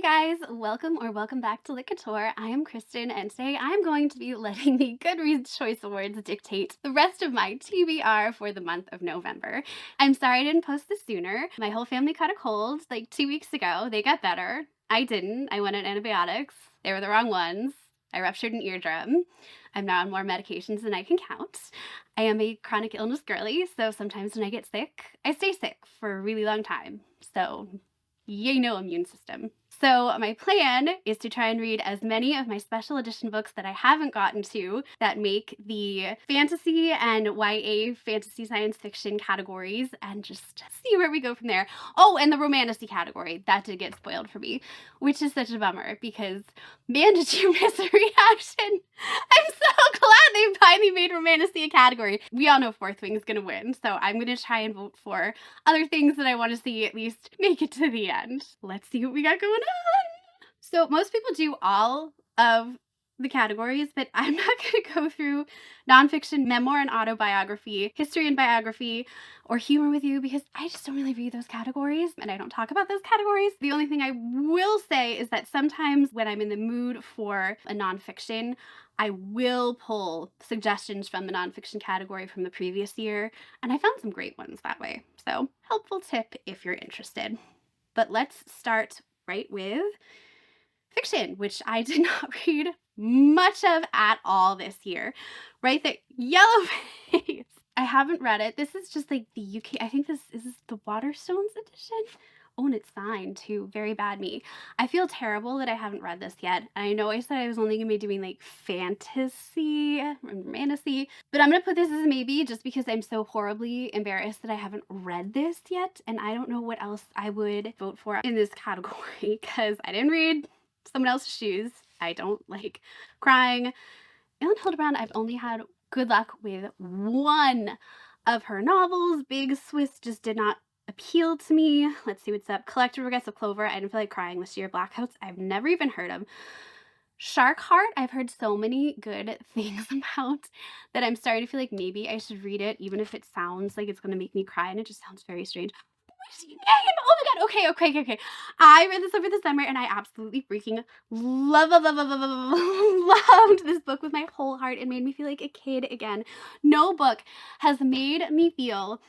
Hey guys, welcome back to Licator. I am Kristen, and today I'm going to be letting the Goodreads Choice Awards dictate the rest of my TBR for the month of November. I'm sorry I didn't post this sooner. My whole family caught a cold like 2 weeks ago. They got better. I didn't. I went on antibiotics. They were the wrong ones. I ruptured an eardrum. I'm now on more medications than I can count. I am a chronic illness girly, so sometimes when I get sick, I stay sick for a really long time. So yay, no immune system. So my plan is to try and read as many of my special edition books that I haven't gotten to that make the fantasy and YA fantasy science fiction categories and just see where we go from there. Oh, and the romantasy category. That did get spoiled for me, which is such a bummer because, man, did you miss a reaction? I'm so glad they finally made romantasy a category. We all know Fourth Wing is going to win, so I'm going to try and vote for other things that I want to see at least make it to the end. Let's see what we got going on. So most people do all of the categories, but I'm not going to go through nonfiction, memoir and autobiography, history and biography, or humor with you because I just don't really read those categories and I don't talk about those categories. The only thing I will say is that sometimes when I'm in the mood for a nonfiction, I will pull suggestions from the nonfiction category from the previous year, and I found some great ones that way. So, helpful tip if you're interested. But let's start right with fiction, which I did not read much of at all this year. Right there, Yellow Face. I haven't read it. This is just like the UK. I think this is the Waterstones edition. Oh, and it's signed too. Very bad me. I feel terrible that I haven't read this yet. And I know I said I was only going to be doing like fantasy and romantasy, but I'm going to put this as a maybe just because I'm so horribly embarrassed that I haven't read this yet. And I don't know what else I would vote for in this category because I didn't read someone else's shoes. I don't like crying. Ellen Hildebrand, I've only had good luck with one of her novels. Big Swiss just did not appeal to me. Let's see what's up. Collective Regrets of Clover. I didn't feel like crying this year. Blackouts, I've never even heard of. Shark Heart, I've heard so many good things about that I'm starting to feel like maybe I should read it, even if it sounds like it's going to make me cry, and it just sounds very strange. What's your name? Oh my god, okay. I read this over the summer, and I absolutely freaking loved this book with my whole heart. It made me feel like a kid again. No book has made me feel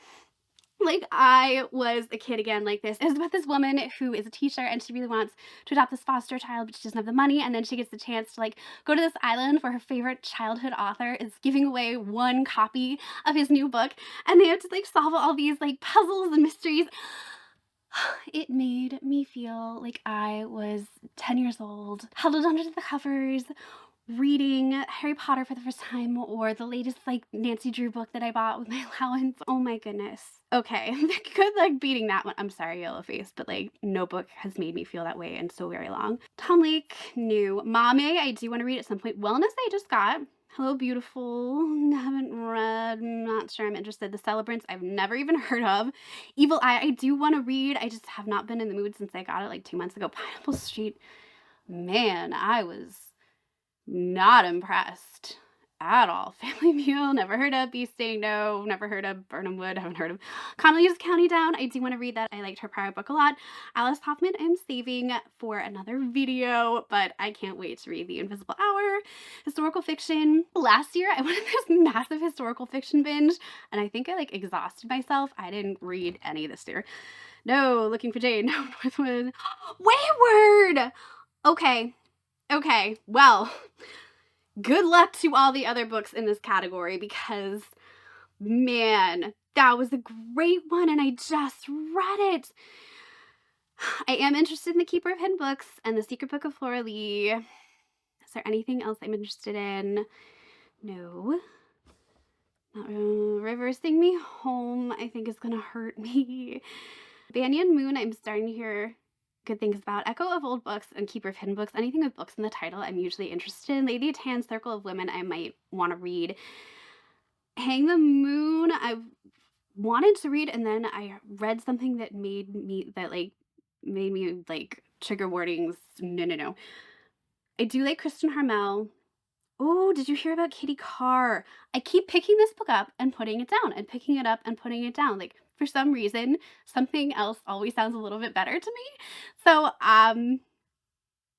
like I was a kid again like this. It's about this woman who is a teacher and she really wants to adopt this foster child, but she doesn't have the money. And then she gets the chance to like go to this island where her favorite childhood author is giving away one copy of his new book. And they have to like solve all these like puzzles and mysteries. It made me feel like I was 10 years old, huddled under the covers, reading Harry Potter for the first time or the latest like Nancy Drew book that I bought with my allowance. Oh my goodness. Okay. Good luck beating that one. I'm sorry, Yellow Face, but like no book has made me feel that way in so very long. Tom Lake, new. Mame, I do want to read at some point. Wellness, I just got. Hello, Beautiful. Haven't read. Not sure I'm interested. The Celebrants, I've never even heard of. Evil Eye, I do want to read. I just have not been in the mood since I got it like 2 months ago. Pineapple Street, man, I was not impressed at all. Family Meal, never heard of. Bee Sting, no. Never heard of. Burnham Wood, haven't heard of. Commonly's County Down, I do want to read that. I liked her prior book a lot. Alice Hoffman, I'm saving for another video, but I can't wait to read The Invisible Hour. Historical fiction. Last year, I went on this massive historical fiction binge, and I think I like exhausted myself. I didn't read any this year. No, Looking for Jane, no, Northwood. Wayward! Okay, well, good luck to all the other books in this category because, man, that was a great one and I just read it. I am interested in The Keeper of Hidden Books and The Secret Book of Flora Lee. Is there anything else I'm interested in? No. Reversing Me Home, I think is going to hurt me. Banyan Moon, I'm starting to hear good things about. Echo of Old Books and Keeper of Hidden Books. Anything with books in the title I'm usually interested in. Lady Tan's Circle of Women I might want to read. Hang the Moon I've wanted to read, and then I read something that made me like trigger warnings. No. I do like Kristen Harmel. Oh, did you hear about Kitty Carr? I keep picking this book up and putting it down and picking it up and putting it down. Like, for some reason, something else always sounds a little bit better to me. So,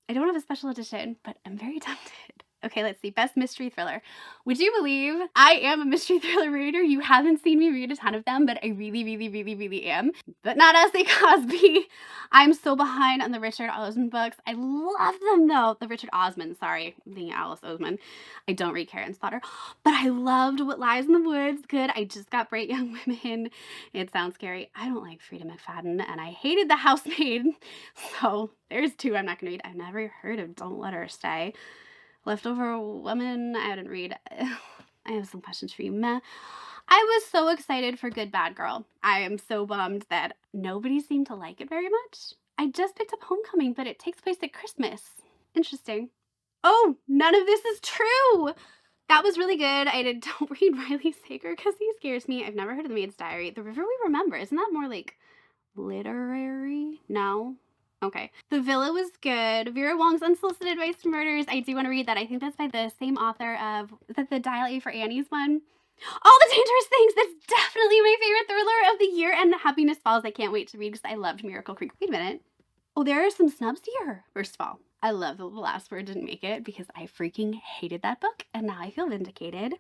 I don't have a special edition, but I'm very tempted. Okay, let's see. Best mystery thriller. Would you believe I am a mystery thriller reader? You haven't seen me read a ton of them, but I really, really, really, really am. But not S.A. Cosby. I'm so behind on the Richard Osman books. I love them though. The Richard Osman, sorry. I'm thinking Alice Osman. I don't read Karen Slaughter. But I loved What Lies in the Woods. Good. I just got Bright Young Women. It sounds scary. I don't like Frida McFadden, and I hated The Housemaid. So there's two I'm not going to read. I've never heard of Don't Let Her Stay. Leftover Woman, I didn't read. I have some questions for you. Meh. I was so excited for Good Bad Girl. I am so bummed that nobody seemed to like it very much. I just picked up Homecoming, but it takes place at Christmas. Interesting. Oh, none of this is true. That was really good. Don't read Riley Sager because he scares me. I've never heard of The Maid's Diary. The River We Remember. Isn't that more like literary? No? Okay. The Villa was good. Vera Wong's Unsolicited Advice to Murders. I do want to read that. I think that's by the same author of the Dial A for Annie's one. All the Dangerous Things. That's definitely my favorite thriller of the year. And Happiness Falls. I can't wait to read because I loved Miracle Creek. Wait a minute. Oh, there are some snubs here. First of all, I love that The Last Word didn't make it because I freaking hated that book, and now I feel vindicated.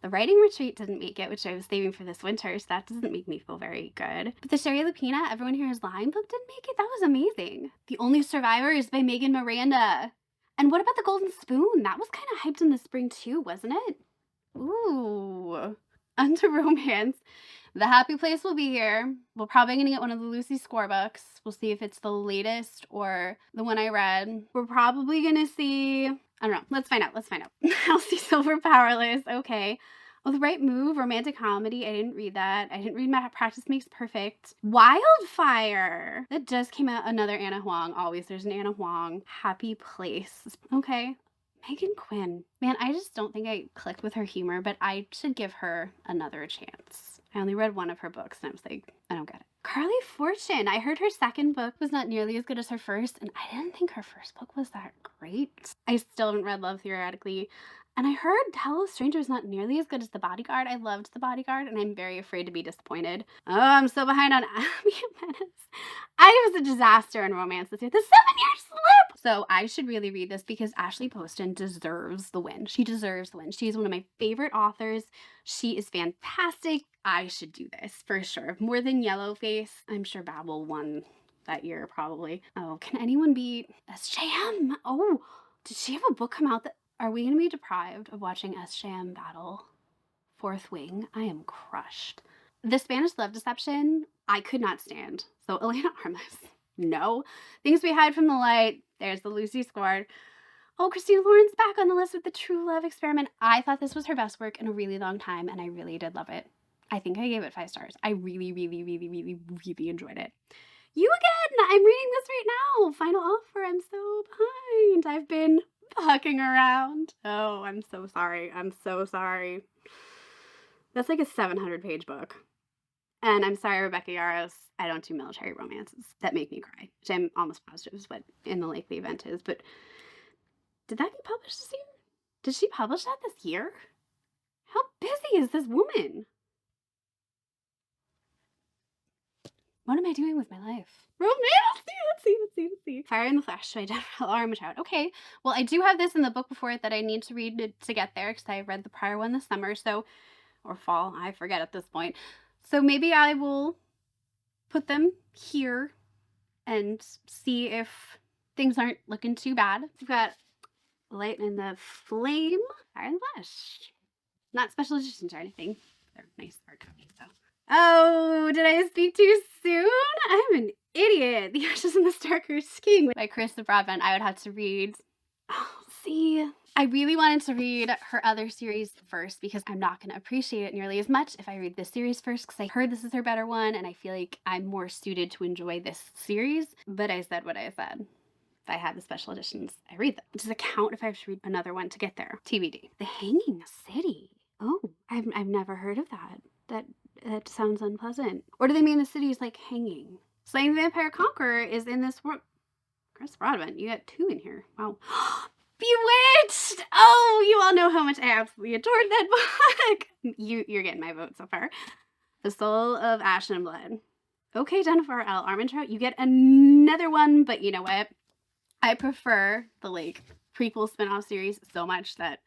The Writing Retreat didn't make it, which I was saving for this winter, so that doesn't make me feel very good. But the Sherry Lupina, Everyone Here Is Lying book didn't make it. That was amazing. The Only Survivor is by Megan Miranda. And what about The Golden Spoon? That was kind of hyped in the spring too, wasn't it? Ooh. Under Romance. The Happy Place will be here. We're probably going to get one of the Lucy Score books. We'll see if it's the latest or the one I read. We're probably going to see, I don't know. Let's find out. Elsie Silver Powerless. Okay. Oh, The Right Move, romantic comedy. I didn't read that. I didn't read Practice Makes Perfect. Wildfire. That just came out. Another Anna Huang. Always there's an Anna Huang. Happy Place. Okay. Megan Quinn. Man, I just don't think I clicked with her humor, but I should give her another chance. I only read one of her books, and I was like, I don't get it. Carly Fortune. I heard her second book was not nearly as good as her first, and I didn't think her first book was that great. I still haven't read Love Theoretically. And I heard Hello Stranger is not nearly as good as The Bodyguard. I loved The Bodyguard, and I'm very afraid to be disappointed. Oh, I'm so behind on Abby Menace. I was a disaster in romance this year. The 7-year slip! So I should really read this because Ashley Poston deserves the win. She deserves the win. She's one of my favorite authors. She is fantastic. I should do this for sure. More than Yellowface. I'm sure Babel won that year probably. Oh, can anyone beat SJM? Oh, did she have a book come out that... Are we going to be deprived of watching SJM battle Fourth Wing? I am crushed. The Spanish Love Deception, I could not stand. So Elena Armas, no. Things We Hide from the Light, there's the Lucy Squad. Oh, Christina Lauren's back on the list with The True Love Experiment. I thought this was her best work in a really long time, and I really did love it. I think I gave it 5 stars. I really, really, really, really, really enjoyed it. You again! I'm reading this right now. Final offer. I'm so behind. I've been bucking around. Oh, I'm so sorry. I'm so sorry. That's like a 700-page book. And I'm sorry, Rebecca Yarros, I don't do military romances that make me cry, which I'm almost positive is what In the Likely Event is. But did that get published this year? Did she publish that this year? How busy is this woman? What am I doing with my life? Romantasy! Let's see. Fire in the Flesh by Jennifer Armitage. Okay, well, I do have this in the book before it that I need to read to get there because I read the prior one this summer, so, or fall, I forget at this point. So maybe I will put them here and see if things aren't looking too bad. We've got Light in the Flame, Fire in the Flesh. Not special editions or anything. They're nice hard copies, though. Oh, did I speak too soon? I'm an idiot. The Ashes and the Starker's King by Carissa Broadbent. I would have to read. Oh, see, I really wanted to read her other series first because I'm not going to appreciate it nearly as much if I read this series first because I heard this is her better one and I feel like I'm more suited to enjoy this series. But I said what I said. If I have the special editions, I read them. Does it count if I have to read another one to get there? TBD. The Hanging City. Oh, I've never heard of that. That sounds unpleasant. Or do they mean the city is like hanging? Slaying the Vampire Conqueror is in this world. Chris Broadbent, you got 2 in here. Wow. Bewitched! Oh, you all know how much I absolutely adored that book. You're getting my vote so far. The Soul of Ash and Blood. Okay, Jennifer L. Armentrout, you get another one, but you know what? I prefer the like prequel spinoff series so much that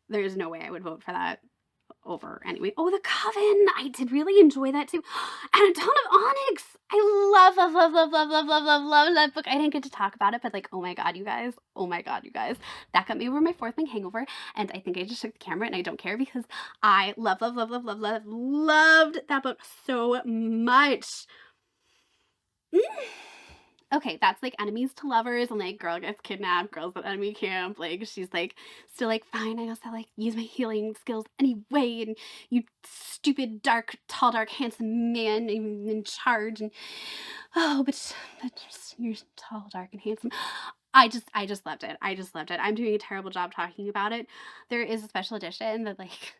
there is no way I would vote for that over anyway. Oh, The Coven. I did really enjoy that too. And A Dawn of Onyx. I love that book. I didn't get to talk about it, but like, oh my God, you guys. Oh my God, you guys. That got me over my fourth wing hangover. And I think I just took the camera and I don't care because I loved that book so much. Okay, that's like enemies to lovers and like girl gets kidnapped, girls at enemy camp. Like she's like still like, fine, I guess I like use my healing skills anyway. And you stupid, dark, tall, dark, handsome man in charge. And oh, but you're tall, dark, and handsome. I just loved it. I just loved it. I'm doing a terrible job talking about it. There is a special edition that like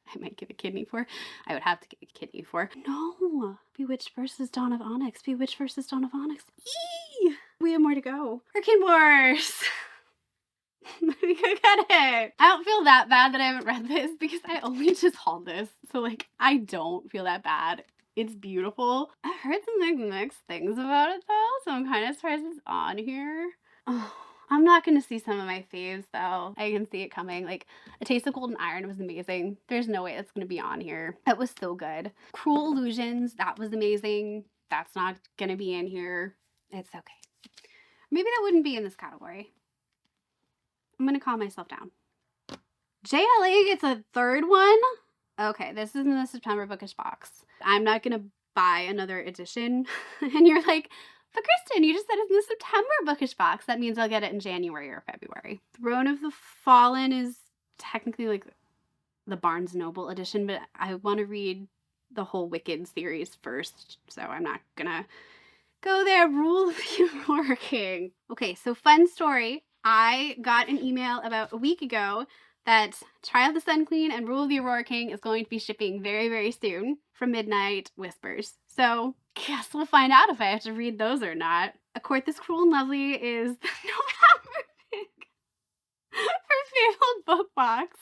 I might give a kidney for. I would have to give a kidney for. No. Bewitched versus Dawn of Onyx. Bewitched versus Dawn of Onyx. Eee! We have more to go. Hurricane Wars. We could get it. I don't feel that bad that I haven't read this because I only just hauled this. So like I don't feel that bad. It's beautiful. I've heard some like mixed things about it though, so I'm kind of surprised it's on here. Oh, I'm not going to see some of my faves though. I can see it coming. Like A Taste of Golden Iron was amazing. There's no way it's going to be on here. That was so good. Cruel Illusions, that was amazing. That's not going to be in here. It's okay. Maybe that wouldn't be in this category. I'm going to calm myself down. JLA gets a third one? Okay, this is in the September bookish box. I'm not going to buy another edition. And you're like, but Kristen, you just said it's in the September bookish box. That means I'll get it in January or February. Throne of the Fallen is technically like the Barnes Noble edition, but I want to read the whole Wicked series first, so I'm not gonna go there. Rule of the Aurora King. Okay, so fun story. I got an email about a week ago that Trial of the Sun Queen and Rule of the Aurora King is going to be shipping very, very soon from Midnight Whispers. So guess we'll find out if I have to read those or not. A Court This Cruel and Lovely is the November pick for Fabled Book Box.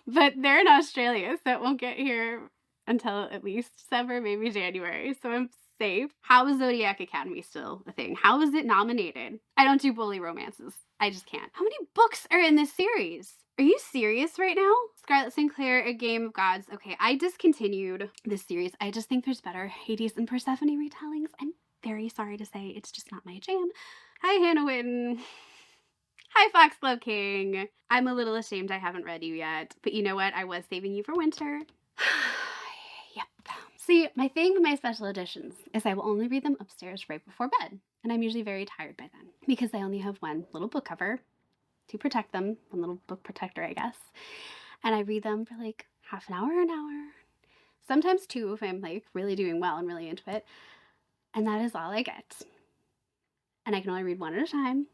But they're in Australia, so it won't get here until at least December, maybe January. So I'm safe. How is Zodiac Academy still a thing? How is it nominated? I don't do bully romances. I just can't. How many books are in this series? Are you serious right now? Scarlet Sinclair, A Game of Gods. Okay, I discontinued this series. I just think there's better Hades and Persephone retellings. I'm very sorry to say it's just not my jam. Hi, Hannah Witten. Hi, Foxglove King. I'm a little ashamed I haven't read you yet, but you know what? I was saving you for winter. Yep. See, my thing with my special editions is I will only read them upstairs right before bed, and I'm usually very tired by then because I only have one little book cover to protect them, one little book protector, I guess, and I read them for like half an hour, sometimes two if I'm like really doing well and really into it, and that is all I get. And I can only read one at a time.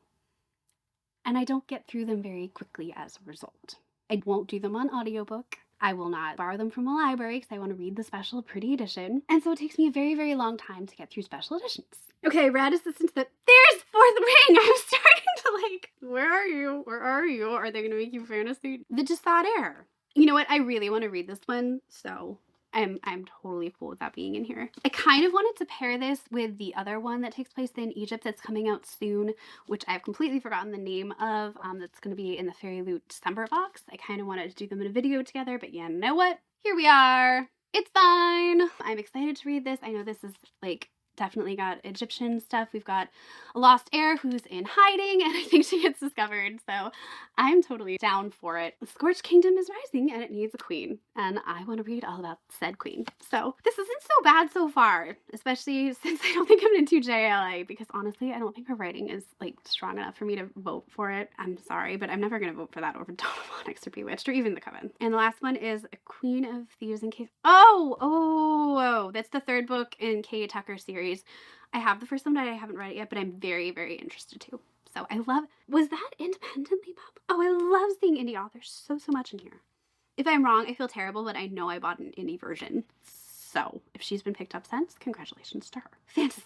And I don't get through them very quickly as a result. I won't do them on audiobook. I will not borrow them from a library because I want to read the special pretty edition. And so it takes me a very, very long time to get through special editions. Okay, Rad Assistant to the... There's Fourth Ring! I'm starting to like, where are you? Where are you? Are they going to make you fantasy? The Just-Thought Heir. You know what? I really want to read this one, so... I'm totally cool with that being in here. I kind of wanted to pair this with the other one that takes place in Egypt that's coming out soon, which I've completely forgotten the name of, that's going to be in the Fairyloot December box. I kind of wanted to do them in a video together, but yeah, you know what? Here we are. It's fine. I'm excited to read this. I know this is like definitely got Egyptian stuff. We've got a lost heir who's in hiding and I think she gets discovered. So I'm totally down for it. The Scorched Kingdom is rising and it needs a queen. And I want to read all about said queen. So this isn't so bad so far, especially since I don't think I'm going to do JLA because honestly, I don't think her writing is like strong enough for me to vote for it. I'm sorry, but I'm never going to vote for that over Dawn of Onyx or Bewitched or even The Coven. And the last one is A Queen of Thieves and Case. Oh, that's the third book in Kay Tucker series. I have the first one that I haven't read it yet, but I'm very, very interested too. So I love, was that independently published? Oh, I love seeing indie authors so much in here. If I'm wrong, I feel terrible, but I know I bought an indie version. So if she's been picked up since, congratulations to her. Fantasy.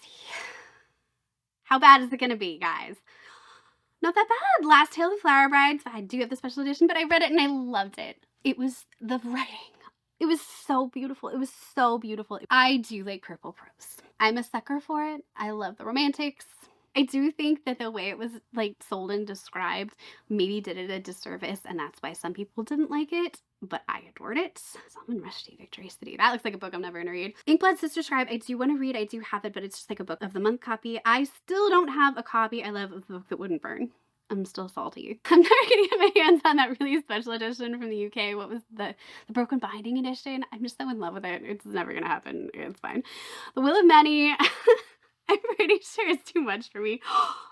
How bad is it going to be, guys? Not that bad. Last Tale of Flower Brides. I do have the special edition, but I read it and I loved it. It was the writing. It was so beautiful. It was so beautiful. I do like purple prose. I'm a sucker for it. I love the romantics. I do think that the way it was, like, sold and described maybe did it a disservice, and that's why some people didn't like it, but I adored it. Salman Rushdie, Victory City. That looks like a book I'm never gonna read. Inkblood Sister Scribe, I do wanna read. I do have it, but it's just like a book of the month copy. I still don't have a copy I love of the book that wouldn't burn. I'm still salty. I'm never gonna get my hands on that really special edition from the UK. What was the Broken Binding edition? I'm just so in love with it. It's never gonna happen. It's fine. The Will of Many. I'm pretty sure it's too much for me.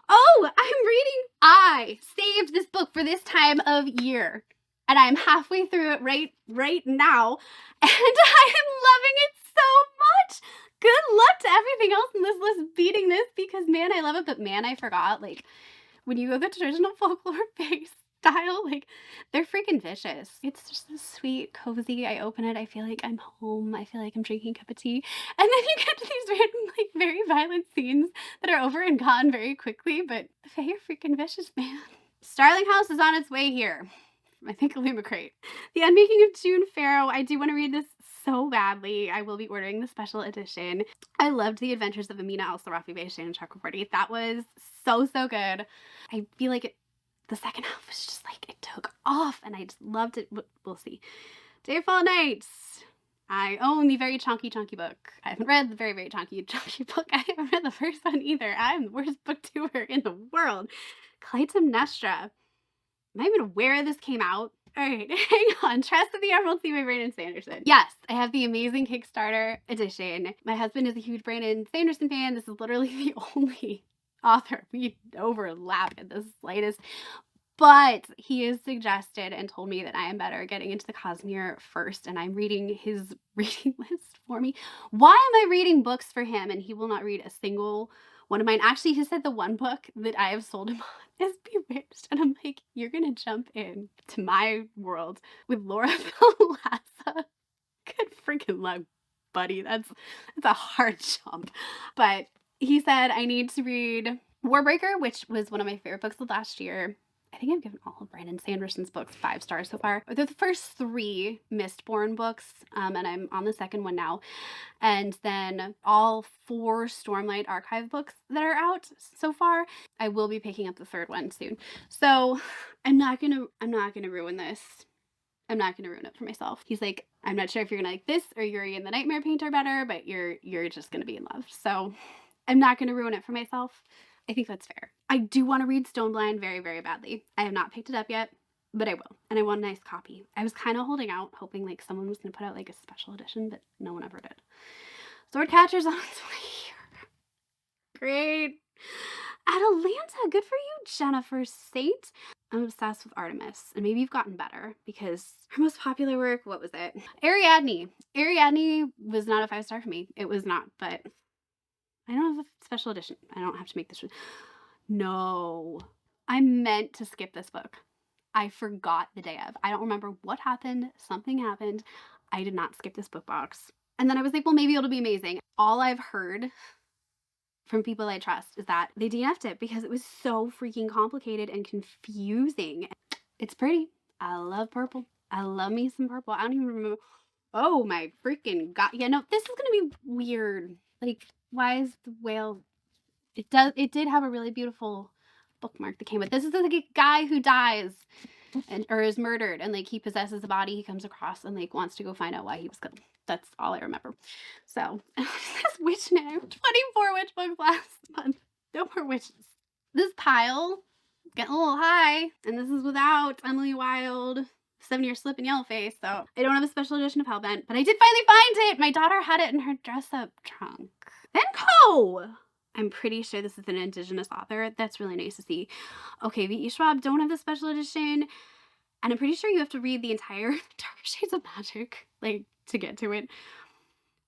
Oh, I'm reading. I saved this book for this time of year, and I'm halfway through it right now, and I am loving it so much. Good luck to everything else in this list beating this, because man, I love it, but man, I forgot, like, when you go the traditional folklore base style, like, they're freaking vicious. It's just so sweet, cozy. I open it, I feel like I'm home. I feel like I'm drinking a cup of tea. And then you get to these random, like, very violent scenes that are over and gone very quickly, but the Fae are freaking vicious, man. Starling House is on its way here. I think Illumicrate. The Unmaking of June Farrow. I do want to read this so badly. I will be ordering the special edition. I loved The Adventures of Amina Al-Sarafi by Shannon Chakraborty. That was so good. I feel like the second half was just like, it took off, and I just loved it. We'll see. Dayfall Nights. I own the very chunky book. I haven't read the very chunky book. I haven't read the first one either. I'm the worst booktuber in the world. Clytemnestra. Am I even aware this came out? All right, hang on. Trust of the Emerald Sea by Brandon Sanderson. Yes, I have the amazing Kickstarter edition. My husband is a huge Brandon Sanderson fan. This is literally the only author we overlap in the slightest. But he has suggested and told me that I am better getting into the Cosmere first, and I'm reading his reading list for me. Why am I reading books for him and he will not read a single one of mine? Actually, he said the one book that I have sold him on is Bewitched, and I'm like, you're gonna jump in to my world with Laura Palazza. Good freaking luck, buddy. That's a hard jump. But he said I need to read Warbreaker, which was one of my favorite books of last year. I think I've given all of Brandon Sanderson's books 5 stars so far. They're the first 3 Mistborn books, and I'm on the second one now. And then all 4 Stormlight Archive books that are out so far. I will be picking up the 3rd one soon. So I'm not gonna ruin this. I'm not gonna ruin it for myself. He's like, I'm not sure if you're gonna like this or Yuri and the Nightmare Painter better, but you're just gonna be in love. So I'm not gonna ruin it for myself. I think that's fair. I do want to read Stoneblind very badly. I have not picked it up yet, but I will. And I want a nice copy. I was kind of holding out, hoping like someone was going to put out like a special edition, but no one ever did. Swordcatcher's on its way here. Great. Atalanta, good for you, Jennifer Saint. I'm obsessed with Artemis, and maybe you've gotten better because her most popular work, what was it? Ariadne. Ariadne was not a 5-star for me. It was not, but I don't have a special edition. I don't have to make this. No. I meant to skip this book. I forgot the day of. I don't remember what happened. Something happened. I did not skip this book box. And then I was like, well, maybe it'll be amazing. All I've heard from people I trust is that they DNF'd it because it was so freaking complicated and confusing. It's pretty. I love purple. I love me some purple. I don't even remember. Oh my freaking god. Yeah, no, this is going to be weird. Like, why is the whale? It did have a really beautiful bookmark that came with. This is like a guy who dies or is murdered, and like he possesses a body he comes across and like wants to go find out why he was killed. That's all I remember. So this witch now. 24 witch books last month. No more witches. This pile getting a little high, and this is without Emily Wilde, 7-Year Slip and Yellowface, so I don't have a special edition of Hellbent, but I did finally find it! My daughter had it in her dress-up trunk. Venko! I'm pretty sure this is an Indigenous author. That's really nice to see. Okay, V.E. Schwab don't have the special edition, and I'm pretty sure you have to read the entire Dark Shades of Magic, like, to get to it.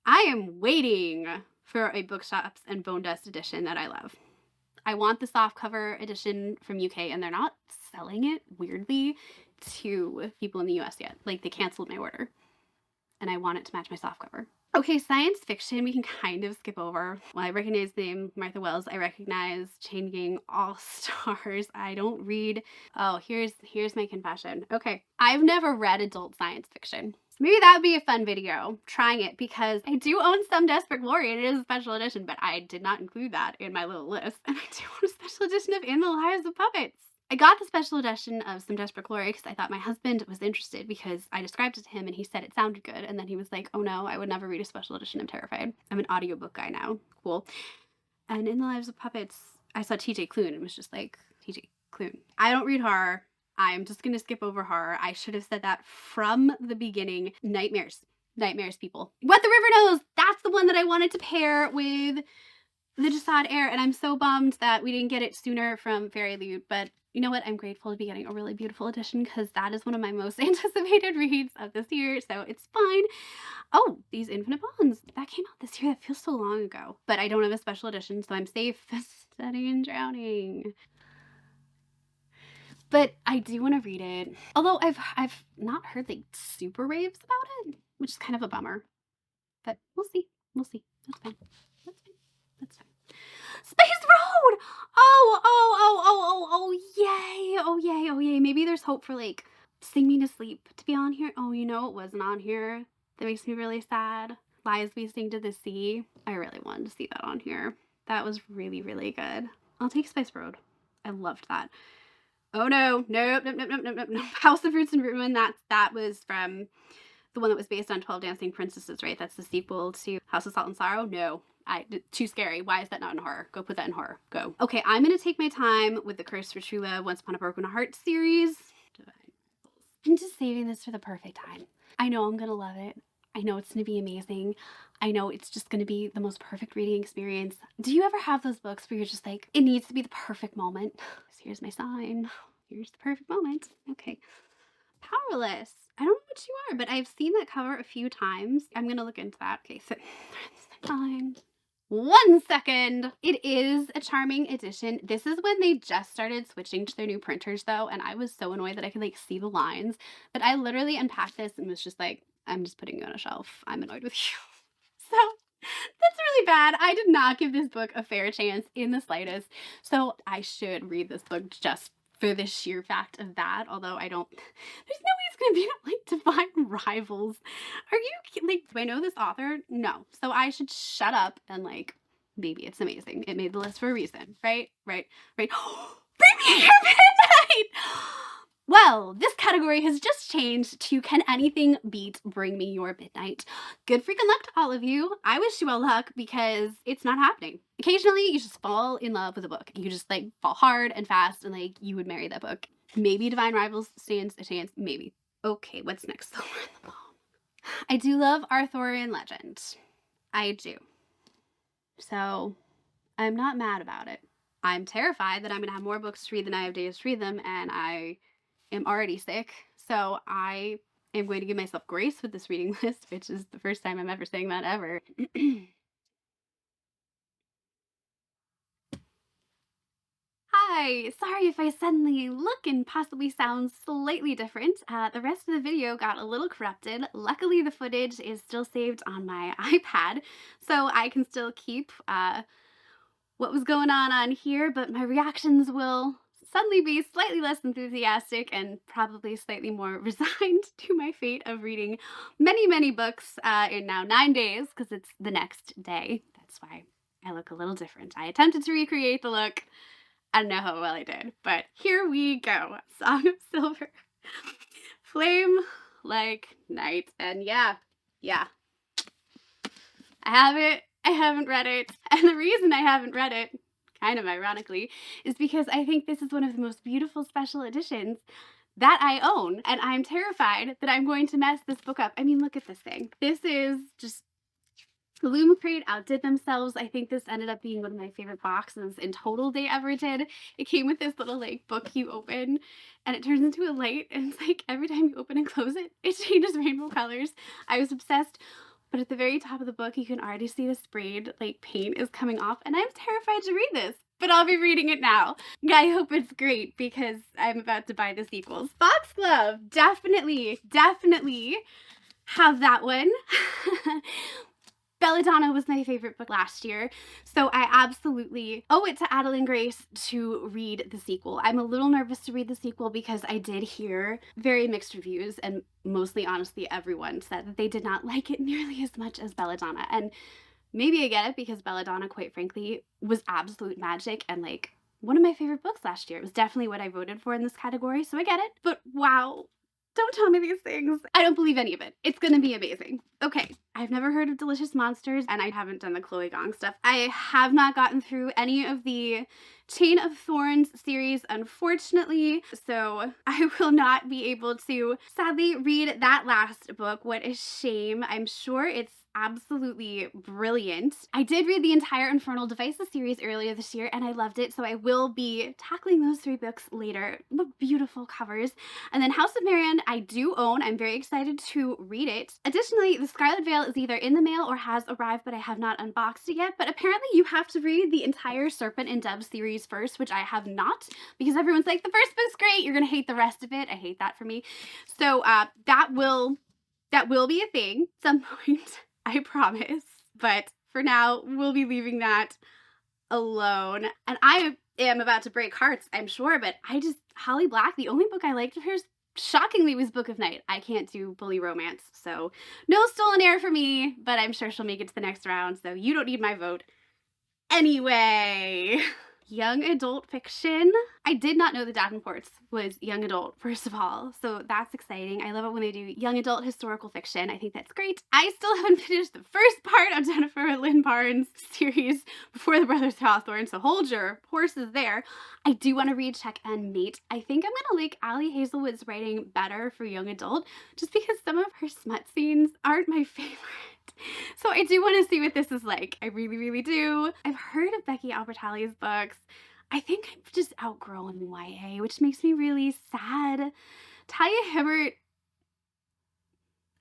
I am waiting for a Bookshops and Bone Dust edition that I love. I want the softcover edition from UK, and they're not selling it, weirdly, to people in the US yet. Like, they canceled my order. And I want it to match my softcover. Okay, science fiction we can kind of skip over. Well, I recognize the name Martha Wells. I recognize Chain Gang All Stars. I don't read. Oh, here's my confession. Okay, I've never read adult science fiction. So maybe that would be a fun video, trying it, because I do own some Desperate Glory and it is a special edition, but I did not include that in my little list. And I do own a special edition of In the Lives of Puppets. I got the special edition of some Desperate Glory because I thought my husband was interested because I described it to him and he said it sounded good. And then he was like, oh no, I would never read a special edition. I'm terrified. I'm an audiobook guy now. Cool. And In the Lives of Puppets, I saw TJ Klune and was just like, TJ Klune. I don't read horror. I'm just going to skip over horror. I should have said that from the beginning. Nightmares. Nightmares, people. What the River Knows. That's the one that I wanted to pair with the Jasad Air, and I'm so bummed that we didn't get it sooner from Fairyloot, but you know what? I'm grateful to be getting a really beautiful edition because that is one of my most anticipated reads of this year, so it's fine. Oh, These Infinite Bonds. That came out this year. That feels so long ago, but I don't have a special edition, so I'm safe. Studying and Drowning. But I do want to read it, although I've not heard like super raves about it, which is kind of a bummer, but we'll see. We'll see. That's fine. That's fine. That's fine. Space Road! Oh, yay. Oh, yay. Oh, yay. Maybe there's hope for like Sing Me to Sleep to be on here. Oh, you know, it wasn't on here. That makes me really sad. Lies We Sing to the Sea. I really wanted to see that on here. That was really, really good. I'll take Spice Road. I loved that. Oh no. Nope. House of Roots and Ruin. That was from the one that was based on 12 Dancing Princesses, right? That's the sequel to House of Salt and Sorrow. No. Too scary. Why is that not in horror? Go put that in horror. Go. Okay, I'm gonna take my time with the Curse for True Love Once Upon a Broken Heart series. I'm just saving this for the perfect time. I know I'm gonna love it. I know it's gonna be amazing. I know it's just gonna be the most perfect reading experience. Do you ever have those books where you're just like, it needs to be the perfect moment? So here's my sign. Here's the perfect moment. Okay. Powerless. I don't know what you are, but I've seen that cover a few times. I'm gonna look into that. Okay, so fine. 1 second. It is a charming edition. This is when they just started switching to their new printers though, and I was so annoyed that I could like see the lines. But I literally unpacked this and was just like, I'm just putting you on a shelf. I'm annoyed with you. So that's really bad. I did not give this book a fair chance in the slightest. So I should read this book just for the sheer fact of that, although I don't, there's no way it's gonna be like Divine Rivals. Are you, like, do I know this author? No. So I should shut up and like, maybe it's amazing. It made the list for a reason, right? Bring Me Here Midnight! Well, this category has just changed to Can Anything Beat Bring Me Your Midnight? Good freaking luck to all of you. I wish you all luck because it's not happening. Occasionally, you just fall in love with a book. You just like fall hard and fast and like you would marry that book. Maybe Divine Rivals stands a chance. Maybe. Okay, what's next? Silver in the Palm. I do love Arthurian legend. I do. So I'm not mad about it. I'm terrified that I'm going to have more books to read than I have days to read them, and I am already sick, so I am going to give myself grace with this reading list, which is the first time I'm ever saying that ever. Hi, sorry if I suddenly look and possibly sound slightly different. The rest of the video got a little corrupted. Luckily, the footage is still saved on my iPad, so I can still keep what was going on here, but my reactions will suddenly be slightly less enthusiastic and probably slightly more resigned to my fate of reading many, many books in now 9 days, because it's the next day. That's why I look a little different. I attempted to recreate the look. I don't know how well I did, but here we go. Song of Silver. Flame like night. And yeah. I have it. I haven't read it. And the reason I haven't read it, kind of ironically, is because I think this is one of the most beautiful special editions that I own. And I'm terrified that I'm going to mess this book up. I mean, look at this thing. This is just, Illumicrate outdid themselves. I think this ended up being one of my favorite boxes in total they ever did. It came with this little like book you open and it turns into a light, and it's like every time you open and close it, it changes rainbow colors. I was obsessed. But at the very top of the book, you can already see the sprayed like paint is coming off, and I'm terrified to read this, but I'll be reading it now. I hope it's great because I'm about to buy the sequels. Foxglove, definitely have that one. Belladonna was my favorite book last year, so I absolutely owe it to Adeline Grace to read the sequel. I'm a little nervous to read the sequel because I did hear very mixed reviews, and mostly, honestly, everyone said that they did not like it nearly as much as Belladonna. And maybe I get it because Belladonna, quite frankly, was absolute magic and like one of my favorite books last year. It was definitely what I voted for in this category, so I get it. But wow, don't tell me these things. I don't believe any of it. It's gonna be amazing. Okay, I've never heard of Delicious Monsters, and I haven't done the Chloe Gong stuff. I have not gotten through any of the Chain of Thorns series, unfortunately, so I will not be able to sadly read that last book. What a shame. I'm sure it's absolutely brilliant. I did read the entire Infernal Devices series earlier this year and I loved it, so I will be tackling those 3 books later. What beautiful covers. And then House of Marian I do own. I'm very excited to read it. Additionally, The Scarlet Veil is either in the mail or has arrived, but I have not unboxed it yet. But apparently you have to read the entire Serpent and Dove series first, which I have not, because everyone's like, the first book's great, you're gonna hate the rest of it. I hate that for me. So that will be a thing at some point. I promise. But for now, we'll be leaving that alone. And I am about to break hearts, I'm sure, but Holly Black, the only book I liked of hers, shockingly, was Book of Night. I can't do bully romance, so no Stolen Air for me, but I'm sure she'll make it to the next round, so you don't need my vote. Anyway, young adult fiction. I did not know The Davenports was young adult, first of all, so that's exciting. I love it when they do young adult historical fiction. I think that's great. I still haven't finished the first part of Jennifer Lynn Barnes' series Before the Brothers Hawthorne, so hold your horses there. I do want to read Check and Mate. I think I'm gonna like Ali Hazelwood's writing better for young adult, just because some of her smut scenes aren't my favorite. So I do want to see what this is like. I really, really do. I've heard of Becky Albertalli's books. I think I've just outgrown YA, which makes me really sad. Talia Hibbert,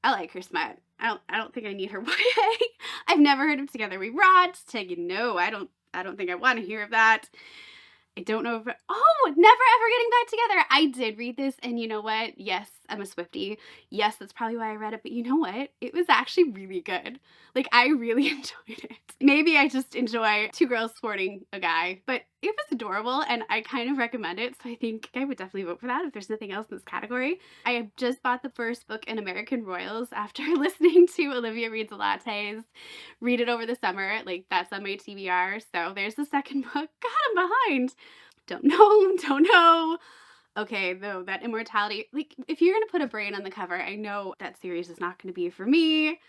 I like her smut. I don't think I need her YA. I've never heard of Together We Rot. No, I don't think I want to hear of that. I don't know if, oh, Never Ever Getting Back Together. I did read this, and you know what? Yes, I'm a Swiftie. Yes, that's probably why I read it, but you know what? It was actually really good. Like, I really enjoyed it. Maybe I just enjoy 2 girls sporting a guy, but it was adorable, and I kind of recommend it, so I think I would definitely vote for that if there's nothing else in this category. I just bought the first book in American Royals after listening to Olivia Reads a Lattes read it over the summer. Like, that's on my TBR, so there's the second book. God, I'm behind. Don't know. Okay, though, that Immortality, like, if you're gonna put a brain on the cover, I know that series is not gonna be for me.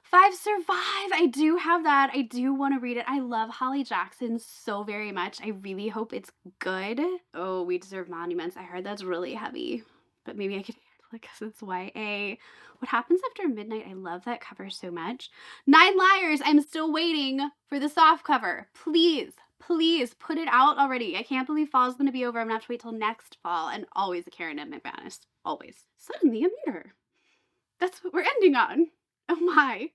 5 Survive, I do have that. I do want to read it. I love Holly Jackson so very much. I really hope it's good. Oh, We Deserve Monuments. I heard that's really heavy, but maybe I could handle it because it's YA. What Happens After Midnight, I love that cover so much. 9 Liars, I'm still waiting for the soft cover. Please put it out already. I can't believe fall's gonna be over. I'm gonna have to wait till next fall. And always a Karen M. McManus. Always. Suddenly a mirror. That's what we're ending on. Oh my.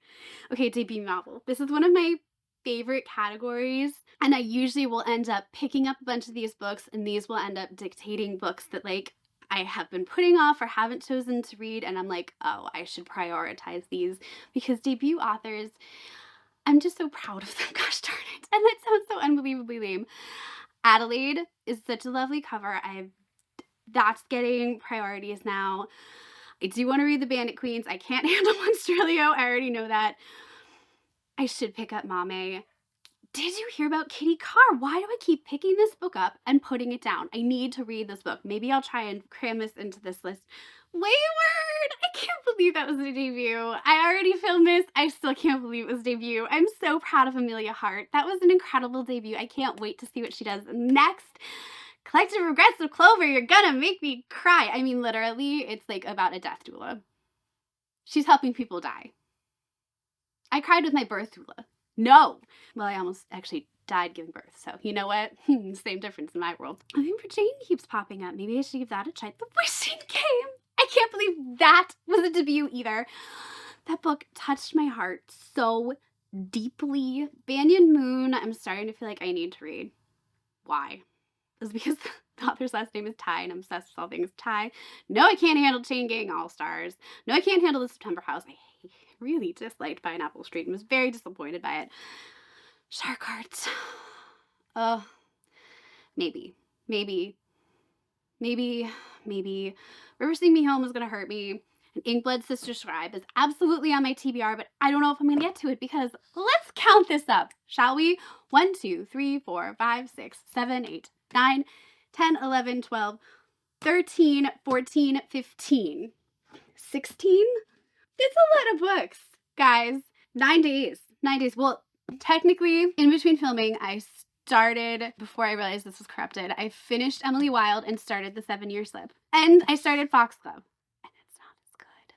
Okay, debut novel. This is one of my favorite categories, and I usually will end up picking up a bunch of these books, and these will end up dictating books that like I have been putting off or haven't chosen to read, and I'm like, oh, I should prioritize these because debut authors, I'm just so proud of them, gosh darn it. And that sounds so unbelievably lame. Adelaide is such a lovely cover. That's getting priorities now. I do want to read The Bandit Queens. I can't handle Monstrelio. I already know that. I should pick up Mame. Did you hear about Kitty Carr? Why do I keep picking this book up and putting it down? I need to read this book. Maybe I'll try and cram this into this list. Wayward! I can't believe that was a debut. I already filmed this. I still can't believe it was debut. I'm so proud of Amelia Hart. That was an incredible debut. I can't wait to see what she does next. Collective Regrets of Clover, you're gonna make me cry. I mean, literally, it's like about a death doula. She's helping people die. I cried with my birth doula. No. Well, I almost actually died giving birth, so you know what? Same difference in my world. I mean, Virginia keeps popping up. Maybe I should give that a try. The Wishing Game. I can't believe that was a debut either. That book touched my heart so deeply. Banyan Moon, I'm starting to feel like I need to read. Why? Is because the author's last name is Ty, and I'm obsessed with all things Ty. No, I can't handle Chain Gang All-Stars. No, I can't handle The September House. I really disliked Pineapple Street and was very disappointed by it. Shark Hearts. Oh, maybe, maybe, maybe. River Sing Me Home is gonna hurt me. And Inkblood Sister Scribe is absolutely on my TBR, but I don't know if I'm gonna get to it because let's count this up, shall we? 1, 2, 3, 4, 5, 6, 7, 8, 9, 10, 11, 12, 13, 14, 15, 16? It's a lot of books, guys. 9 days. 9 days. Well, technically, in between filming, I started, before I realized this was corrupted, I finished Emily Wilde and started The 7-Year Slip. And I started Foxglove. And it's not as good.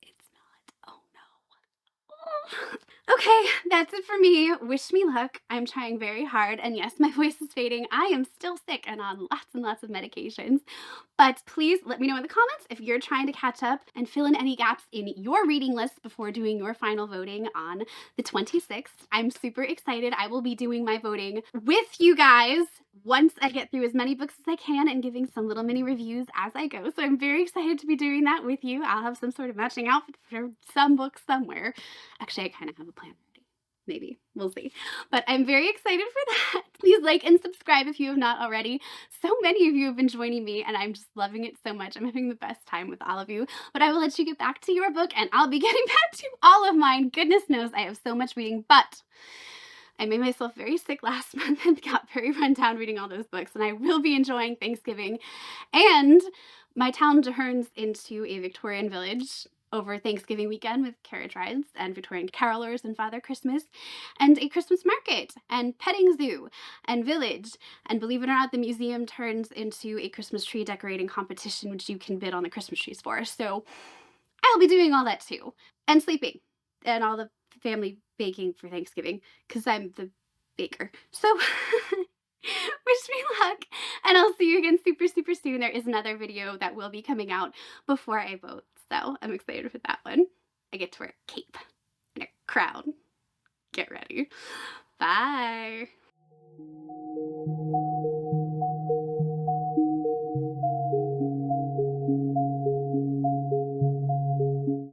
It's not. Oh no. Okay, that's it for me. Wish me luck. I'm trying very hard. And yes, my voice is fading. I am still sick and on lots and lots of medications. But please let me know in the comments if you're trying to catch up and fill in any gaps in your reading list before doing your final voting on the 26th. I'm super excited. I will be doing my voting with you guys once I get through as many books as I can and giving some little mini reviews as I go. So I'm very excited to be doing that with you. I'll have some sort of matching outfit for some book somewhere. Actually, I kind of have a plan already. Maybe. We'll see. But I'm very excited for that. Please like and subscribe if you have not already. So many of you have been joining me and I'm just loving it so much. I'm having the best time with all of you. But I will let you get back to your book and I'll be getting back to all of mine. Goodness knows I have so much reading, but I made myself very sick last month and got very run down reading all those books, and I will be enjoying Thanksgiving. And my town turns into a Victorian village over Thanksgiving weekend with carriage rides and Victorian carolers and Father Christmas and a Christmas market and petting zoo and village. And believe it or not, the museum turns into a Christmas tree decorating competition, which you can bid on the Christmas trees for. So I'll be doing all that too. And sleeping and all the family baking for Thanksgiving because I'm the baker. So wish me luck and I'll see you again super, super soon. There is another video that will be coming out before I vote. So I'm excited for that one. I get to wear a cape and a crown. Get ready. Bye.